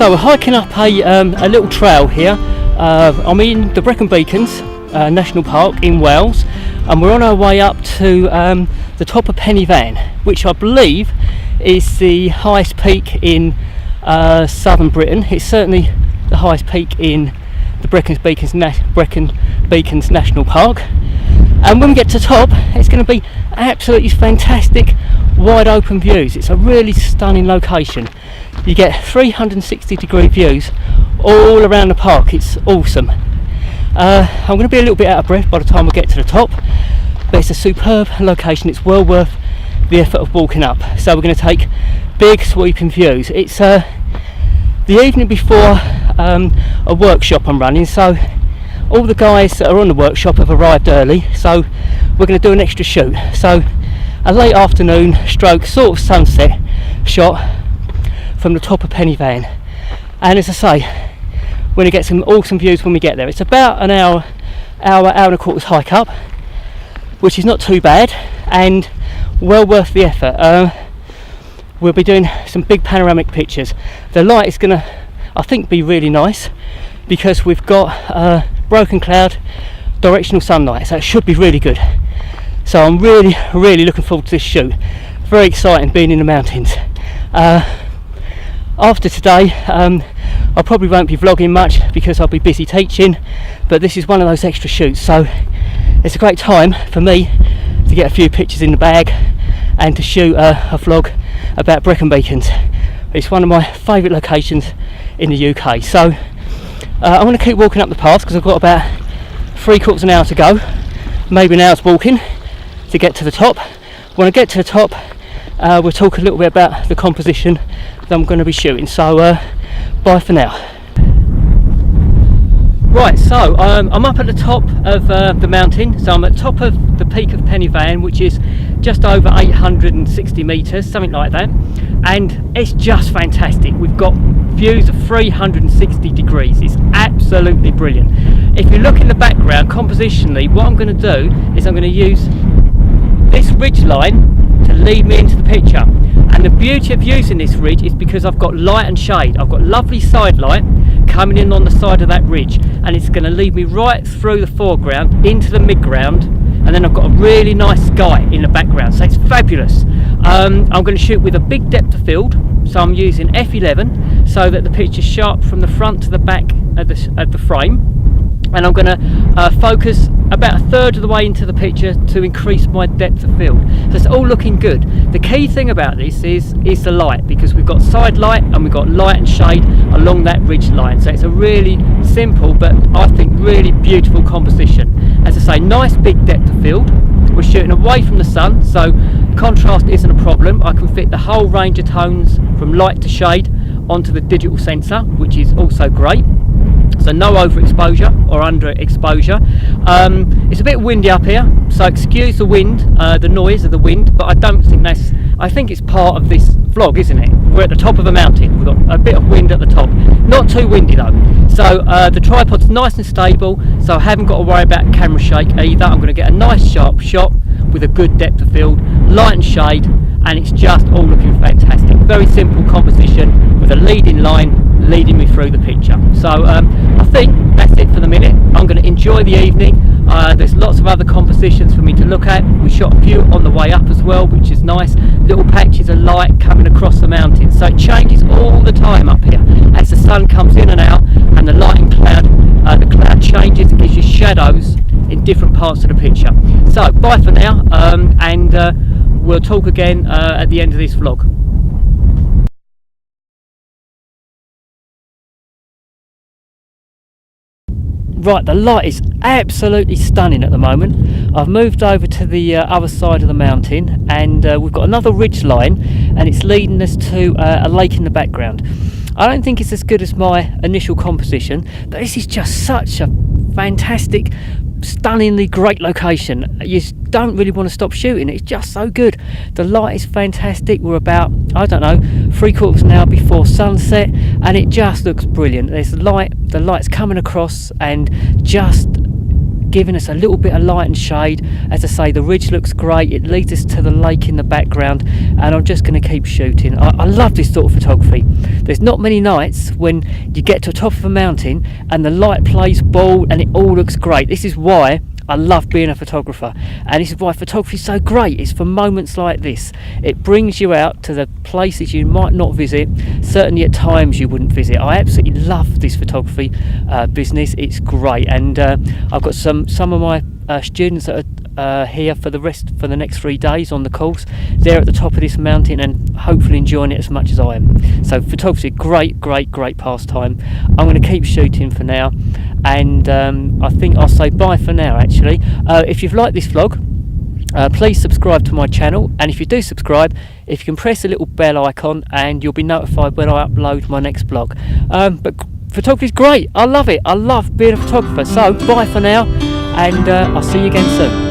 So we're hiking up a little trail here. I'm in the Brecon Beacons National Park in Wales, and we're on our way up to the top of Pen y Fan, which I believe is the highest peak in southern Britain. It's certainly the highest peak in the Brecon Beacons National Park. And when we get to the top, it's going to be absolutely fantastic wide open views. It's a really stunning location. You get 360 degree views all around the park. It's awesome. I'm going to be a little bit out of breath by the time we get to the top, but it's a superb location. It's well worth the effort of walking up. So we're going to take big sweeping views. It's the evening before a workshop I'm running, so all the guys that are on the workshop have arrived early, so we're going to do an extra shoot. So a late afternoon stroke sort of sunset shot from the top of Pen y Fan. And as I say, we're going to get some awesome views when we get there. It's about an hour and a quarter's hike up, which is not too bad and well worth the effort. We'll be doing some big panoramic pictures. The light is going to, I think, be really nice because we've got broken cloud directional sunlight, so it should be really good. So I'm really looking forward to this shoot. Very exciting being in the mountains. After today, I probably won't be vlogging much because I'll be busy teaching, but this is one of those extra shoots, so it's a great time for me to get a few pictures in the bag and to shoot a vlog about Brecon Beacons. It's one of my favourite locations in the UK. So I'm going to keep walking up the path because I've got about 3/4 of an hour to go, maybe an hour's walking to get to the top. When I get to the top, we'll talk a little bit about the composition that I'm going to be shooting. So bye for now. Right, so I'm up at the top of the mountain. So I'm at the top of the peak of Pen y Fan, which is just over 860 metres, something like that, and it's just fantastic. We've got views of 360 degrees. It's absolutely brilliant. If you look in the background compositionally, what I'm going to do is I'm going to use this ridge line to lead me into the picture. And the beauty of using this ridge is because I've got light and shade. I've got lovely side light coming in on the side of that ridge, and it's going to lead me right through the foreground into the midground, and then I've got a really nice sky in the background, so it's fabulous. I'm going to shoot with a big depth of field, so I'm using f11 so that the picture's sharp from the front to the back of the frame, and I'm going to focus about 1/3 of the way into the picture to increase my depth of field. So it's all looking good. The key thing about this is the light, because we've got side light and we've got light and shade along that ridge line. So it's a really simple but I think really beautiful composition. As I say, nice big depth of field. We're shooting away from the sun, so contrast isn't a problem. I can fit the whole range of tones from light to shade onto the digital sensor, which is also great. So no overexposure or underexposure. It's a bit windy up here, so excuse the wind, the noise of the wind, but I don't think I think it's part of this vlog, isn't it? We're at the top of a mountain, we've got a bit of wind at the top. Not too windy though. So the tripod's nice and stable, so I haven't got to worry about camera shake either. I'm going to get a nice sharp shot with a good depth of field, light and shade, and it's just all looking fantastic. Very simple composition with a leading line leading me through the picture. So I think that's it for the minute. I'm going to enjoy the evening. There's lots of other compositions for me to look at. We shot a few on the way up as well, which is nice. Little patches of light coming across the mountains, so it changes all the time up here as the sun comes in and out, and the light and cloud, the cloud changes. It gives you shadows in different parts of the picture. So bye for now, and we'll talk again at the end of this vlog. Right, the light is absolutely stunning at the moment. I've moved over to the other side of the mountain, and we've got another ridge line, and it's leading us to a lake in the background. I don't think it's as good as my initial composition, but this is just such a fantastic, stunningly great location. You don't really want to stop shooting. It's just so good. The light is fantastic. We're about, I don't know, 3/4 of an hour before sunset, and it just looks brilliant. There's light, the light's coming across and just giving us a little bit of light and shade. As I say, the ridge looks great, it leads us to the lake in the background, and I'm just going to keep shooting. I love this sort of photography. There's not many nights when you get to the top of a mountain and the light plays ball and it all looks great. This is why I love being a photographer, and this is why photography is so great. It's for moments like this. It brings you out to the places you might not visit, certainly at times you wouldn't visit. I absolutely love this photography business. It's great, and I've got some of my students that are here for the next 3 days on the course. They're at the top of this mountain and hopefully enjoying it as much as I am. So photography, great pastime. I'm going to keep shooting for now, and I think I'll say bye for now actually. If you've liked this vlog, please subscribe to my channel, and if you do subscribe, if you can press the little bell icon, and you'll be notified when I upload my next vlog. But photography is great. I love it. I love being a photographer. So bye for now, and I'll see you again soon.